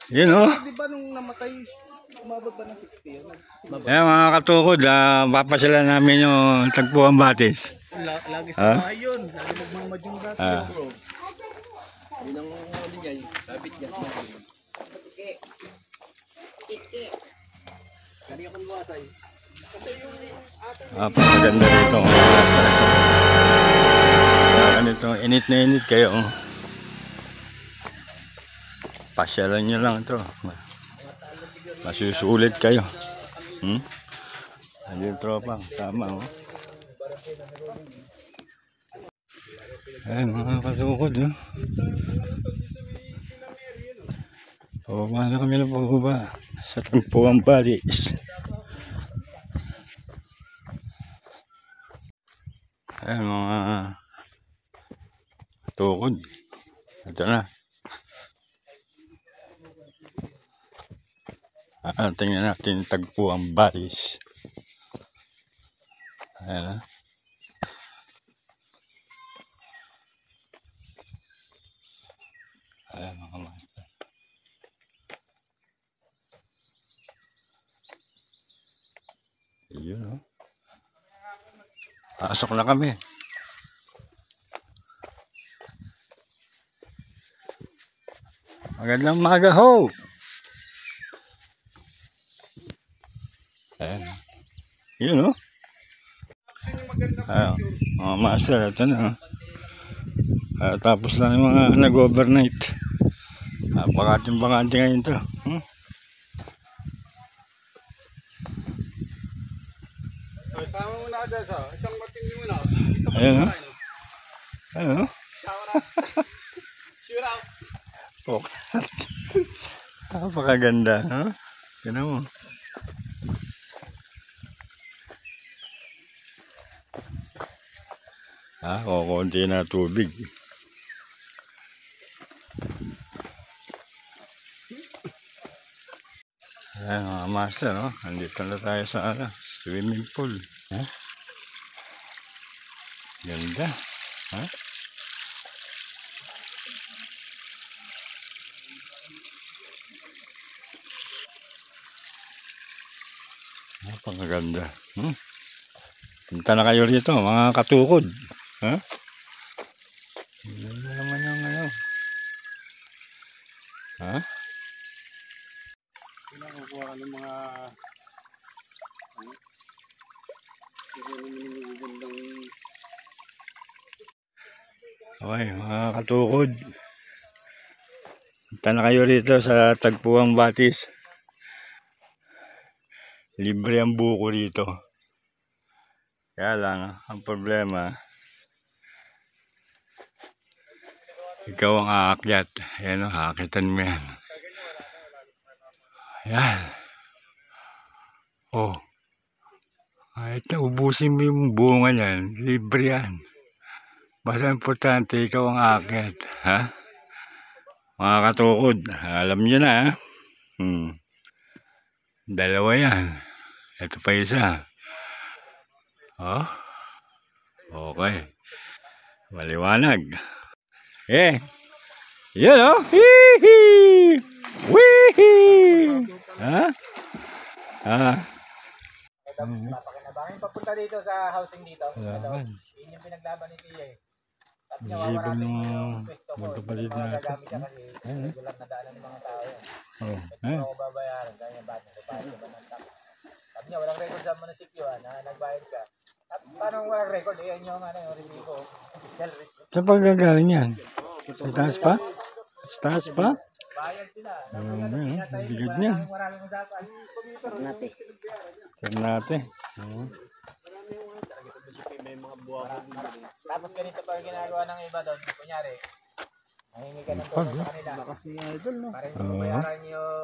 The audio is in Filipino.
Yun o. Di ba nung namatay, umabot ba ng 60 yun? Ayan mga katukod, papasala namin yung Tagpuan Batis. Lagi sa bahay yun. Lagi nagmamad yung dati bro. Yun ang ano niya, sabit niya. Kani akong luwasay. Kasi yung Maganda rito. Ganito, init na init kayo. Pasyalan nyo lang ito. Masusulit kayo. Ayun tropa, tama oh. Ayan mga katukod oh. Pababa na kami ng pababa sa Tagpuan Batis. Ayan mga katukod. Ito na. Tingnan natin Tagpuan Batis. Ayan. Ayan mga master. Yun o. Pasok na kami. Magandang umaga ho. Ayan. Yun o. Ayan. Mga master, ito na. Tapos lang yung mga nag-overnight. Napakating-bakante ngayon ito. sama mo na dyan sa isang matindi mo na. Ayan o. Ayan o. Shoot out. Napakaganda. Tignan mo. Kukunti na tubig. Ayan mga master, andito na tayo sa swimming pool. Ganda. Napakaganda. Punta na kayo rito mga katukod. Ganda naman yung ano. Pinakukuha ka ng mga okay mga katukod, punta na kayo rito sa Tagpuan Batis. Libre ang buko rito. Kaya lang ang problema, ikaw ang aakyat. Ayan o, aakitan mo yan. Ayan. Kahit na ubusin mo yung bunga niyan, libre yan. Basta importante, ikaw ang aakyat. Mga katukod, alam nyo na dalawa yan. Ito pa isa. Okay. Maliwanag. Yan o. Hee-hee! Wee-hee! Napakinabangin papunta dito sa housing dito. Yun yung pinaglaban ni Tia. Sabi niya, wawarapin yung pwesto ko. Magpapalit na ito. Kasi regular na daanan ng mga tao yan. Ito ako babayaran. Kaya niya ba't nagpapalit ka ba ng tax? Sabi niya, walang record sa munisipyo na nagbayad ka. Paano walang record? Yan yung review ko. Sa paggagaling yan? Sa taas pa? Sa taas pa? Bayad sila. Bigat niya. Maraming usapan. Ternate. Tapos ganito pa ginagawa ng iba doon. Kunyari, mahingi ka ng tulong sa kanila. Kasi idol, no? Para hindi mo bayaran yung